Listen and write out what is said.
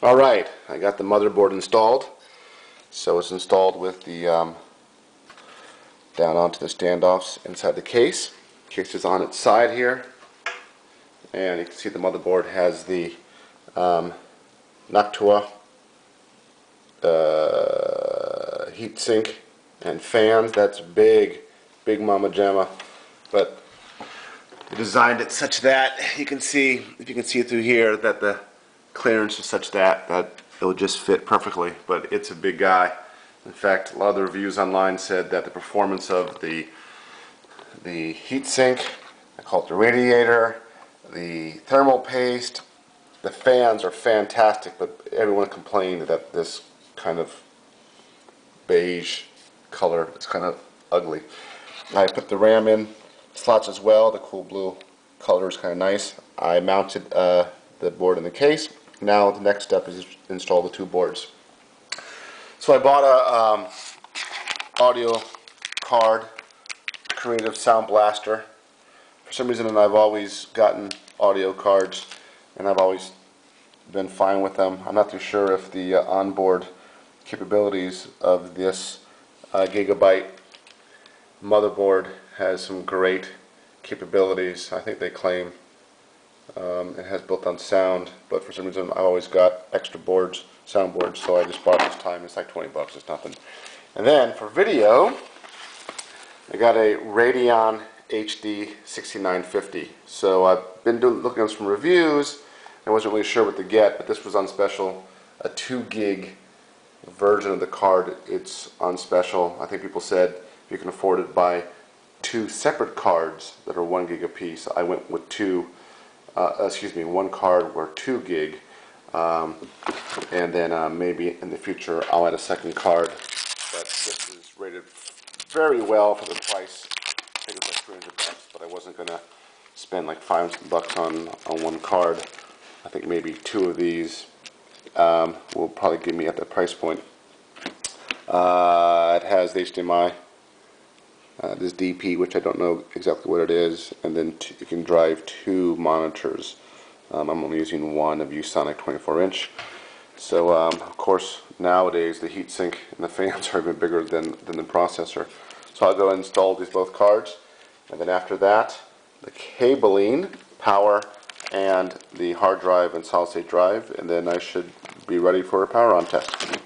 Alright, I got the motherboard installed. So it's installed with the down onto the standoffs inside the case. The case is on its side here, and you can see the motherboard has the Noctua heatsink and fans. That's big mama jamma, but they designed it such that you can see, if you can see through here, that the clearance is such that it will just fit perfectly. But it's a big guy. In fact, a lot of the reviews online said that the performance of the heatsink, I call it the radiator, the thermal paste, the fans are fantastic, but everyone complained that this kind of beige color is kind of ugly. I put the RAM in slots as well. The cool blue color is kind of nice. I mounted the board in the case. Now the next step is to install the two boards. So I bought a audio card, Creative Sound Blaster. For some reason, I've always gotten audio cards, and I've always been fine with them. I'm not too sure if the onboard capabilities of this gigabyte motherboard has some great capabilities. I think they claim it has built-in sound, but for some reason I've always got extra boards, soundboards, so I just bought it this time. It's like 20 bucks, it's nothing. And then for video, I got a Radeon HD 6950. So I've been looking at some reviews. I wasn't really sure what to get, but this was on special, a 2 gig version of the card. It's on special. I think people said if you can afford it, buy 2 separate cards that are 1 gig apiece. I went with one card were 2 gig, and then maybe in the future I'll add a second card. But this is rated very well for the price. I think it's like 300 bucks, but I wasn't gonna spend like 500 bucks on one card. I think maybe 2 of these will probably give me at that price point. It has the HDMI, this DP, which I don't know exactly what it is, and then you can drive 2 monitors. I'm only using one of ViewSonic 24-inch. So of course nowadays the heatsink and the fans are even bigger than the processor. So I'll go and install these both cards, and then after that the cabling, power, and the hard drive and solid state drive, and then I should be ready for a power on test.